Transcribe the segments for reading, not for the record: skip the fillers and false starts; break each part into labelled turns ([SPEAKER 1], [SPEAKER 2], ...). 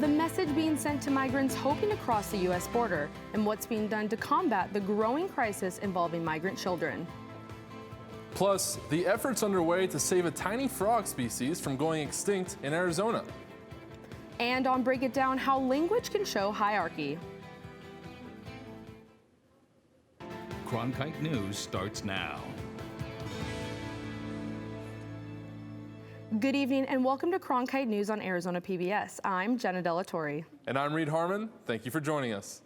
[SPEAKER 1] the message being sent to migrants hoping to cross the U.S. border, and what's being done to combat the growing crisis involving migrant children.
[SPEAKER 2] Plus, the efforts underway to save a tiny frog species from going extinct in Arizona.
[SPEAKER 1] And on Break It Down, how language can show hierarchy.
[SPEAKER 3] Cronkite News starts now.
[SPEAKER 1] Good evening and welcome to Cronkite News on Arizona PBS. I'm Jenna Della Torre.
[SPEAKER 2] And I'm Reed Harmon. Thank you for joining us.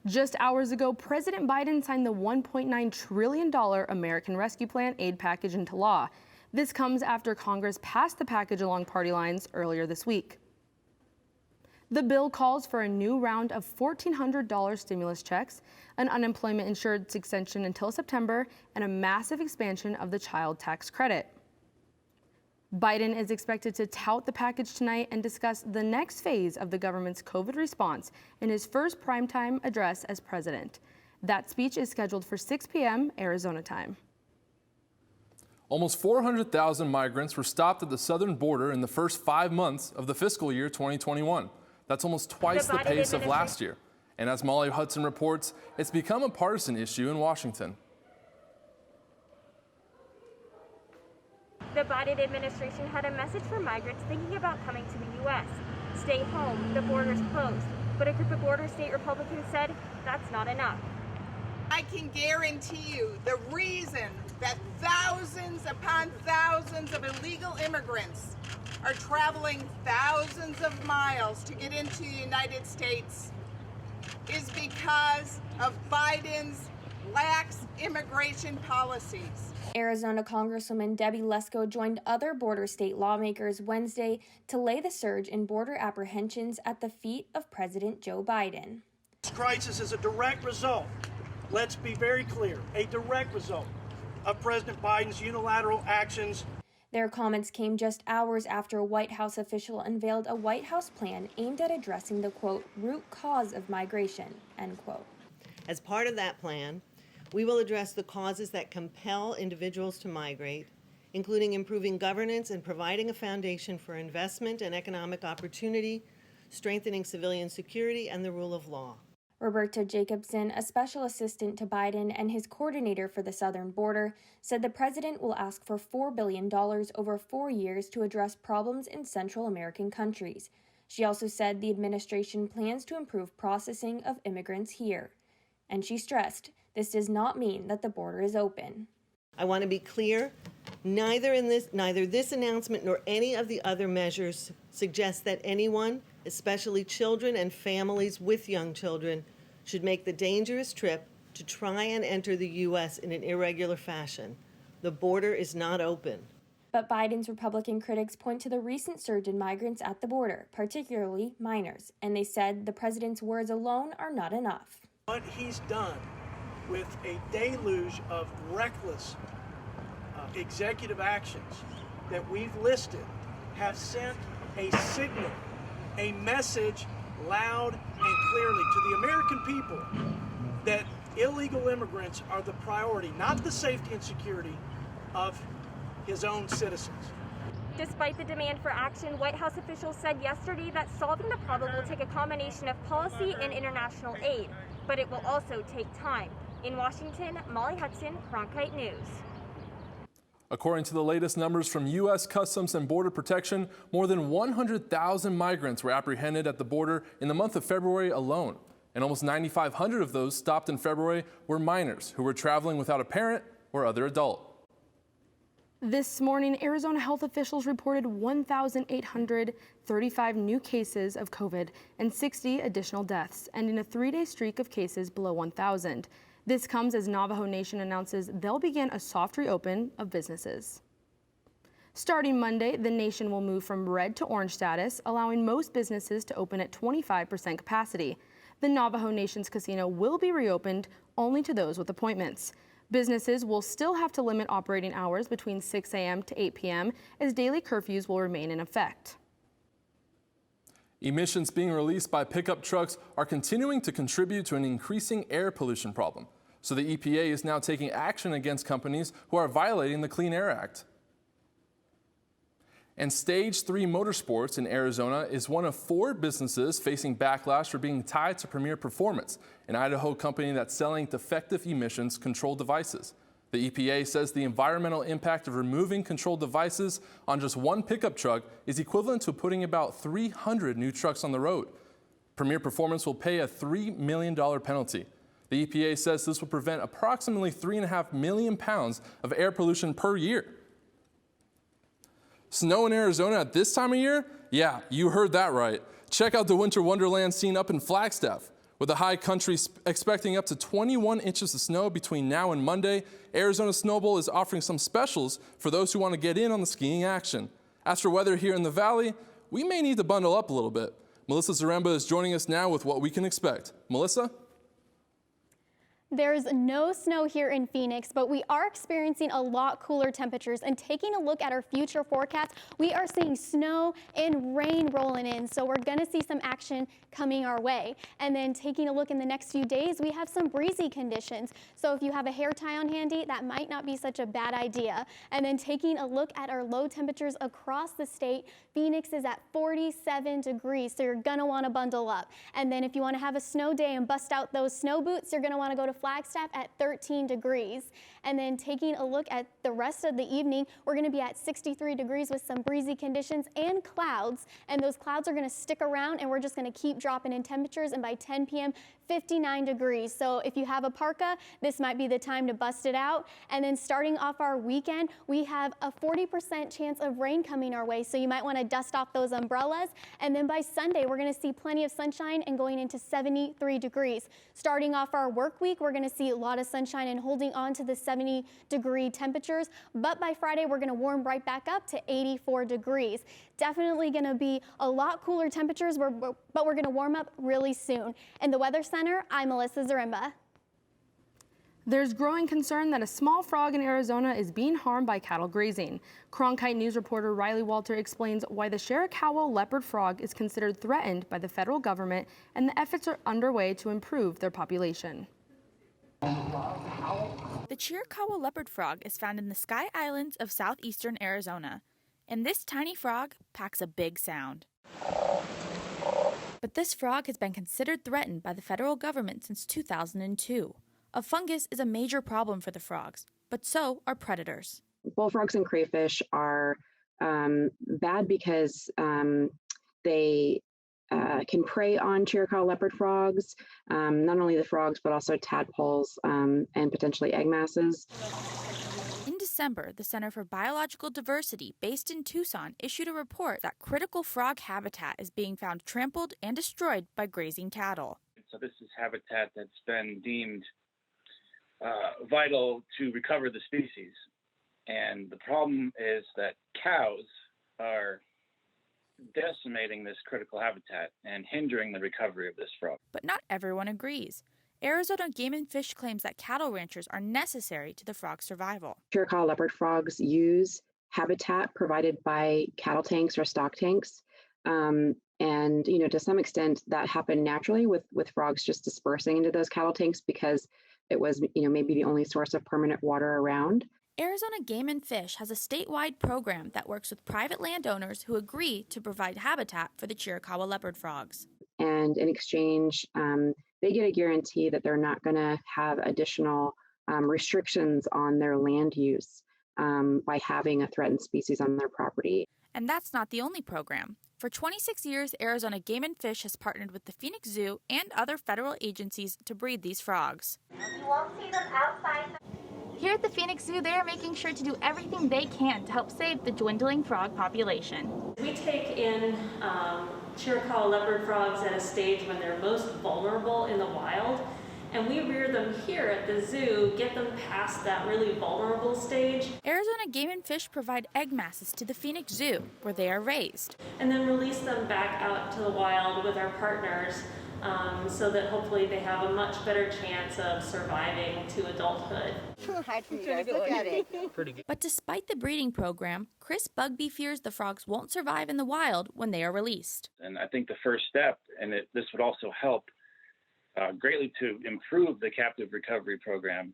[SPEAKER 1] Just hours ago, President Biden signed the $1.9 trillion American Rescue Plan aid package into law. This comes after Congress passed the package along party lines earlier this week. The bill calls for a new round of $1,400 stimulus checks, an unemployment insurance extension until September, and a massive expansion of the child tax credit. Biden is expected to tout the package tonight and discuss the next phase of the government's COVID response in his first primetime address as president. That speech is scheduled for 6 p.m. Arizona time.
[SPEAKER 2] Almost 400,000 migrants were stopped at the southern border in the first 5 months of the fiscal year 2021. That's almost twice the pace of last year. And as Molly Hudson reports, it's become a partisan issue in Washington.
[SPEAKER 4] The Biden administration had a message for migrants thinking about coming to the U.S. Stay home, the border's closed. But a group of border state Republicans said that's not enough.
[SPEAKER 5] I can guarantee you the reason that thousands upon thousands of illegal immigrants are traveling thousands of miles to get into the United States is because of Biden's lax immigration policies.
[SPEAKER 6] Arizona Congresswoman Debbie Lesko joined other border state lawmakers Wednesday to lay the surge in border apprehensions at the feet of President Joe Biden.
[SPEAKER 7] This crisis is a direct result, let's be very clear, a direct result of President Biden's unilateral actions.
[SPEAKER 6] Their comments came just hours after a White House official unveiled a White House plan aimed at addressing the, quote, root cause of migration, end quote.
[SPEAKER 8] As part of that plan, we will address the causes that compel individuals to migrate, including improving governance and providing a foundation for investment and economic opportunity, strengthening civilian security and the rule of law.
[SPEAKER 6] Roberta Jacobson, a special assistant to Biden and his coordinator for the southern border, said the president will ask for $4 billion over 4 years to address problems in Central American countries. She also said the administration plans to improve processing of immigrants here. And she stressed, this does not mean that the border is open.
[SPEAKER 8] I want to be clear, neither this announcement nor any of the other measures suggest that anyone, especially children and families with young children, should make the dangerous trip to try and enter the U.S. in an irregular fashion. The border is not open.
[SPEAKER 6] But Biden's Republican critics point to the recent surge in migrants at the border, particularly minors, and they said the president's words alone are not enough.
[SPEAKER 7] What he's done with a deluge of reckless executive actions that we've listed have sent a signal, a message loud and clearly to the American people that illegal immigrants are the priority, not the safety and security of his own citizens.
[SPEAKER 4] Despite the demand for action, White House officials said yesterday that solving the problem will take a combination of policy and international aid, but it will also take time. In Washington, Molly Hudson, Cronkite News.
[SPEAKER 2] According to the latest numbers from U.S. Customs and Border Protection, more than 100,000 migrants were apprehended at the border in the month of February alone. And almost 9,500 of those stopped in February were minors who were traveling without a parent or other adult.
[SPEAKER 1] This morning, Arizona health officials reported 1,835 new cases of COVID and 60 additional deaths, ending a 3-day streak of cases below 1,000. This comes as Navajo Nation announces they'll begin a soft reopen of businesses. Starting Monday, the nation will move from red to orange status, allowing most businesses to open at 25% capacity. The Navajo Nation's casino will be reopened only to those with appointments. Businesses will still have to limit operating hours between 6 a.m. to 8 p.m. as daily curfews will remain in effect.
[SPEAKER 2] Emissions being released by pickup trucks are continuing to contribute to an increasing air pollution problem. So the EPA is now taking action against companies who are violating the Clean Air Act. And Stage 3 Motorsports in Arizona is one of 4 businesses facing backlash for being tied to Premier Performance, an Idaho company that's selling defective emissions control devices. The EPA says the environmental impact of removing control devices on just one pickup truck is equivalent to putting about 300 new trucks on the road. Premier Performance will pay a $3 million penalty. The EPA says this will prevent approximately 3.5 million pounds of air pollution per year. Snow in Arizona at this time of year? Yeah, you heard that right. Check out the winter wonderland scene up in Flagstaff. With the high country expecting up to 21 inches of snow between now and Monday, Arizona Snow Bowl is offering some specials for those who want to get in on the skiing action. As for weather here in the valley, we may need to bundle up a little bit. Melissa Zaremba is joining us now with what we can expect. Melissa?
[SPEAKER 3] There's no snow here in Phoenix, but we are experiencing a lot cooler temperatures. And taking a look at our future forecast, we are seeing snow and rain rolling in. So we're going to see some action coming our way. And then taking a look in the next few days, we have some breezy conditions. So if you have a hair tie on handy, that might not be such a bad idea. And then taking a look at our low temperatures across the state, Phoenix is at 47 degrees. So you're going to want to bundle up. And then if you want to have a snow day and bust out those snow boots, you're going to want to go to Flagstaff at 13 degrees. And then taking a look at the rest of the evening, we're going to be at 63 degrees with some breezy conditions and clouds. And those clouds are going to stick around, and we're just going to keep dropping in temperatures. And by 10 p.m., 59 degrees. So if you have a parka, this might be the time to bust it out. And then starting off our weekend, we have a 40% chance of rain coming our way. So you might want to dust off those umbrellas. And then by Sunday, we're going to see plenty of sunshine and going into 73 degrees. Starting off our work week, we're going to see a lot of sunshine and holding on to the 70-degree temperatures. But by Friday, we're going to warm right back up to 84 degrees. Definitely going to be a lot cooler temperatures, but we're going to warm up really soon. In the Weather Center, I'm Melissa Zaremba.
[SPEAKER 1] There's growing concern that a small frog in Arizona is being harmed by cattle grazing. Cronkite News reporter Riley Walter explains why the Chiricahua leopard frog is considered threatened by the federal government, and the efforts are underway to improve their population.
[SPEAKER 9] The Chiricahua leopard frog is found in the Sky Islands of southeastern Arizona, and this tiny frog packs a big sound. But this frog has been considered threatened by the federal government since 2002. A fungus is a major problem for the frogs, but so are predators.
[SPEAKER 10] Bullfrogs and crayfish are bad because they can prey on Chiricahua leopard frogs, not only the frogs, but also tadpoles and potentially egg masses.
[SPEAKER 9] In December, the Center for Biological Diversity, based in Tucson, issued a report that critical frog habitat is being found trampled and destroyed by grazing cattle.
[SPEAKER 11] So this is habitat that's been deemed vital to recover the species. And the problem is that cows are decimating this critical habitat and hindering the recovery of this frog.
[SPEAKER 9] But not everyone agrees. Arizona Game and Fish claims that cattle ranchers are necessary to the frog's survival.
[SPEAKER 10] Chiricahua leopard frogs use habitat provided by cattle tanks or stock tanks. And, to some extent that happened naturally with frogs just dispersing into those cattle tanks because it was, maybe the only source of permanent water around.
[SPEAKER 9] Arizona Game and Fish has a statewide program that works with private landowners who agree to provide habitat for the Chiricahua leopard frogs.
[SPEAKER 10] And in exchange, they get a guarantee that they're not going to have additional restrictions on their land use by having a threatened species on their property.
[SPEAKER 9] And that's not the only program. For 26 years, Arizona Game and Fish has partnered with the Phoenix Zoo and other federal agencies to breed these frogs.
[SPEAKER 4] You won't see them outside.
[SPEAKER 12] Here at the Phoenix Zoo, they are making sure to do everything they can to help save the dwindling frog population.
[SPEAKER 13] We take in Chiricahua leopard frogs at a stage when they're most vulnerable in the wild, and we rear them here at the zoo, get them past that really vulnerable stage.
[SPEAKER 9] Arizona Game and Fish provide egg masses to the Phoenix Zoo, where they are raised.
[SPEAKER 13] And then release them back out to the wild with our partners so that hopefully they have a much better chance of surviving to adulthood.
[SPEAKER 9] But despite the breeding program, Chris Bugby fears the frogs won't survive in the wild when they are released.
[SPEAKER 11] And I think the first step, and this would also help greatly to improve the captive recovery program,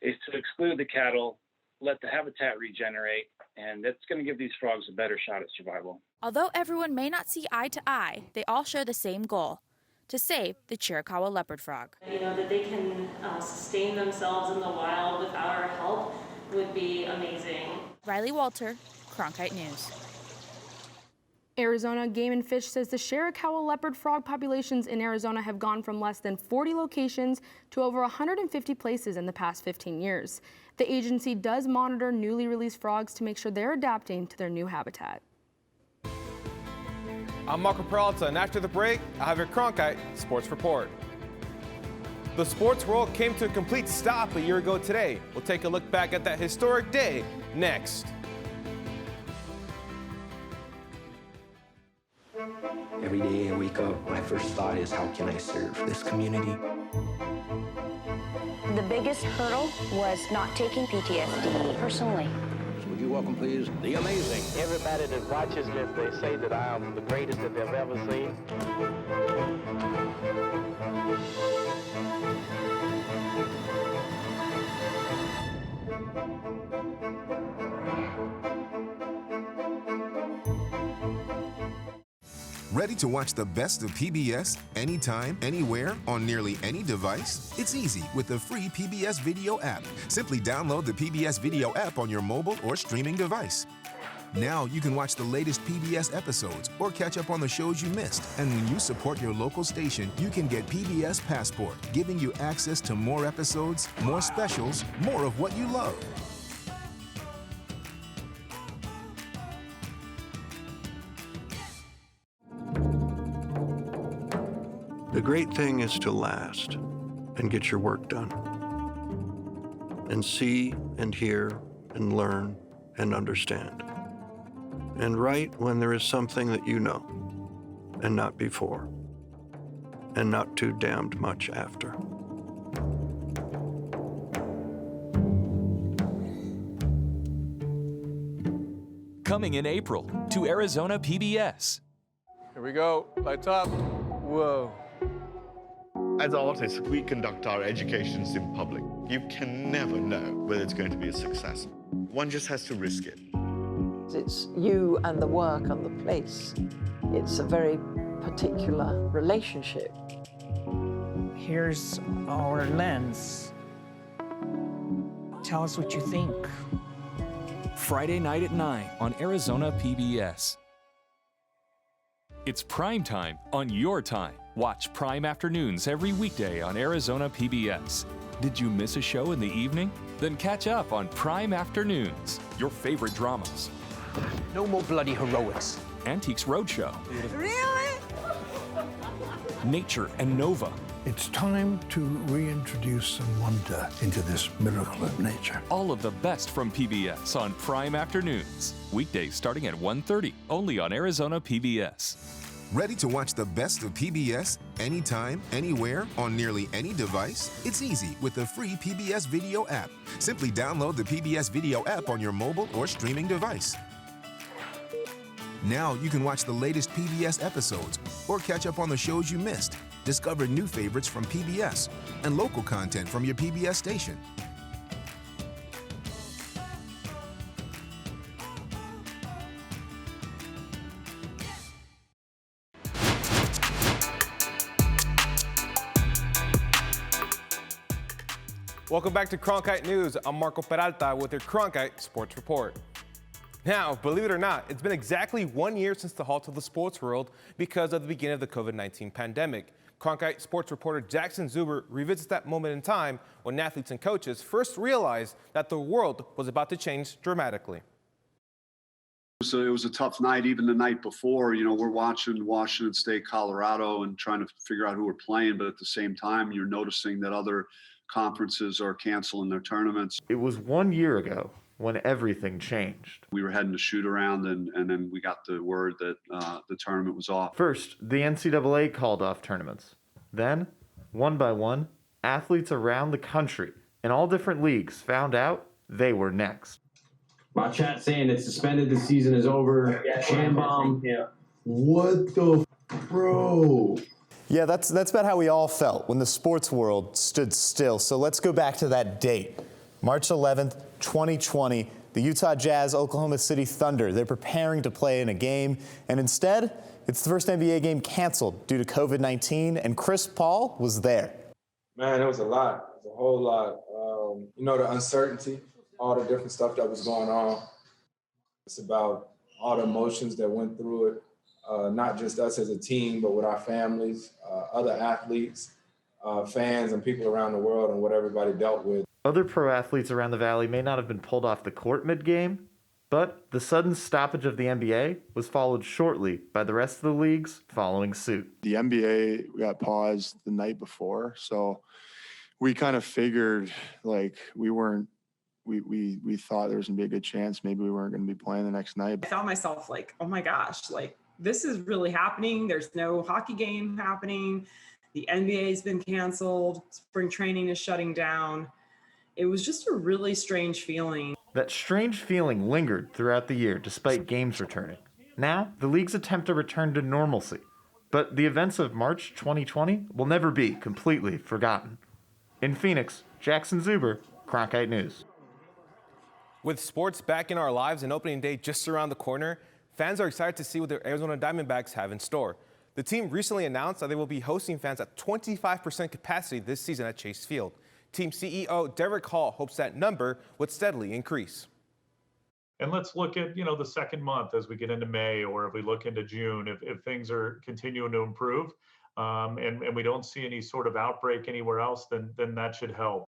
[SPEAKER 11] is to exclude the cattle let the habitat regenerate, and that's going to give these frogs a better shot at survival.
[SPEAKER 9] Although everyone may not see eye to eye, they all share the same goal: to save the Chiricahua leopard frog.
[SPEAKER 13] You know, that they can sustain themselves in the wild without our help would be amazing.
[SPEAKER 9] Riley Walter, Cronkite News.
[SPEAKER 1] Arizona Game and Fish says the Chiricahua leopard frog populations in Arizona have gone from less than 40 locations to over 150 places in the past 15 years. The agency does monitor newly released frogs to make sure they're adapting to their new habitat.
[SPEAKER 14] I'm Marco Peralta, and after the break, I have your Cronkite Sports Report. The sports world came to a complete stop a year ago today. We'll take a look back at that historic day next.
[SPEAKER 15] Every day I wake up, my first thought is, how can I serve this community?
[SPEAKER 16] The biggest hurdle was not taking PTSD personally.
[SPEAKER 17] So would you welcome, please, the amazing.
[SPEAKER 18] Everybody that watches this, they say that I am the greatest that they've ever seen.
[SPEAKER 19] Ready to watch the best of PBS anytime, anywhere, on nearly any device? It's easy with the free PBS Video app. Simply download the PBS Video app on your mobile or streaming device. Now you can watch the latest PBS episodes or catch up on the shows you missed. And when you support your local station, you can get PBS Passport, giving you access to more episodes, more specials, more of what you love.
[SPEAKER 20] The great thing is to last and get your work done and see and hear and learn and understand and write when there is something that you know and not before and not too damned much after.
[SPEAKER 21] Coming in April to Arizona PBS.
[SPEAKER 22] Here we go, lights up. Whoa.
[SPEAKER 23] As artists, we conduct our educations in public. You can never know whether it's going to be a success. One just has to risk it.
[SPEAKER 24] It's you and the work and the place. It's a very particular relationship.
[SPEAKER 25] Here's our lens. Tell us what you think.
[SPEAKER 21] Friday night at 9 on Arizona PBS. It's prime time on your time. Watch Prime Afternoons every weekday on Arizona PBS. Did you miss a show in the evening? Then catch up on Prime Afternoons, your favorite dramas.
[SPEAKER 17] No more bloody heroics.
[SPEAKER 21] Antiques Roadshow.
[SPEAKER 24] Really?
[SPEAKER 21] Nature and Nova.
[SPEAKER 26] It's time to reintroduce some wonder into this miracle of nature.
[SPEAKER 21] All of the best from PBS on Prime Afternoons. Weekdays starting at 1:30, only on Arizona PBS.
[SPEAKER 19] Ready to watch the best of PBS anytime, anywhere, on nearly any device? It's easy with the free PBS Video app. Simply download the PBS Video app on your mobile or streaming device. Now you can watch the latest PBS episodes or catch up on the shows you missed. Discover new favorites from PBS and local content from your PBS station.
[SPEAKER 14] Welcome back to Cronkite News. I'm Marco Peralta with your Cronkite Sports Report. Now, believe it or not, it's been exactly 1 year since the halt of the sports world because of the beginning of the COVID-19 pandemic. Cronkite sports reporter Jackson Zuber revisits that moment in time when athletes and coaches first realized that the world was about to change dramatically.
[SPEAKER 27] So it was a tough night, even the night before. You know, we're watching Washington State, Colorado, and trying to figure out who we're playing. But at the same time, you're noticing that other conferences are canceling their tournaments.
[SPEAKER 28] It was 1 year ago when everything changed.
[SPEAKER 27] We were heading to shoot around, and then we got the word that the tournament was off.
[SPEAKER 28] First, the NCAA called off tournaments. Then, one by one, athletes around the country in all different leagues found out they were next.
[SPEAKER 29] My chat saying it's suspended, the season is over. Sham bomb.
[SPEAKER 30] Yeah. What the bro?
[SPEAKER 31] Yeah, that's about how we all felt when the sports world stood still. So let's go back to that date.
[SPEAKER 2] March 11th, 2020, the Utah Jazz, Oklahoma City Thunder. They're preparing to play in a game, and instead, it's the first NBA game canceled due to COVID-19, and Chris Paul was there.
[SPEAKER 3] Man, it was a lot. It was a whole lot. The uncertainty, all the different stuff that was going on. It's about all the emotions that went through it, not just us as a team, but with our families, other athletes, fans, and people around the world, and what everybody dealt with.
[SPEAKER 28] Other pro athletes around the valley may not have been pulled off the court mid-game, but the sudden stoppage of the NBA was followed shortly by the rest of the leagues following suit.
[SPEAKER 4] The NBA got paused the night before, so we kind of figured like we thought there was gonna be a good chance maybe we weren't gonna be playing the next night.
[SPEAKER 5] I found myself like, oh my gosh, like this is really happening. There's no hockey game happening. The NBA's been canceled. Spring training is shutting down. It was just a really strange feeling.
[SPEAKER 28] That strange feeling lingered throughout the year despite games returning. Now, the league's attempt to return to normalcy. But the events of March 2020 will never be completely forgotten. In Phoenix, Jackson Zuber, Cronkite News.
[SPEAKER 14] With sports back in our lives and opening day just around the corner, fans are excited to see what the Arizona Diamondbacks have in store. The team recently announced that they will be hosting fans at 25% capacity this season at Chase Field. Team CEO Derek Hall hopes that number would steadily increase.
[SPEAKER 6] And let's look at, the second month as we get into May, or if we look into June, if things are continuing to improve and we don't see any sort of outbreak anywhere else, then that should help.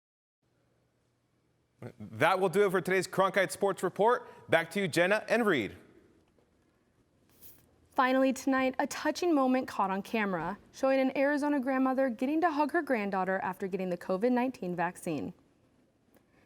[SPEAKER 14] That will do it for today's Cronkite Sports Report. Back to you, Jenna and Reed.
[SPEAKER 1] Finally tonight, a touching moment caught on camera, showing an Arizona grandmother getting to hug her granddaughter after getting the COVID-19 vaccine.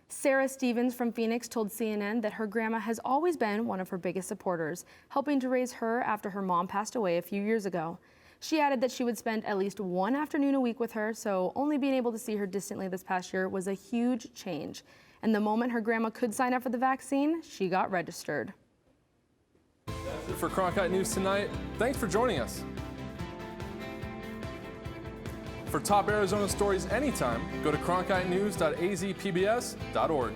[SPEAKER 1] Sarah Stevens from Phoenix told CNN that her grandma has always been one of her biggest supporters, helping to raise her after her mom passed away a few years ago. She added that she would spend at least one afternoon a week with her, so only being able to see her distantly this past year was a huge change. And the moment her grandma could sign up for the vaccine, she got registered.
[SPEAKER 7] For Cronkite News tonight, thanks for joining us. For top Arizona stories anytime, go to cronkitenews.azpbs.org.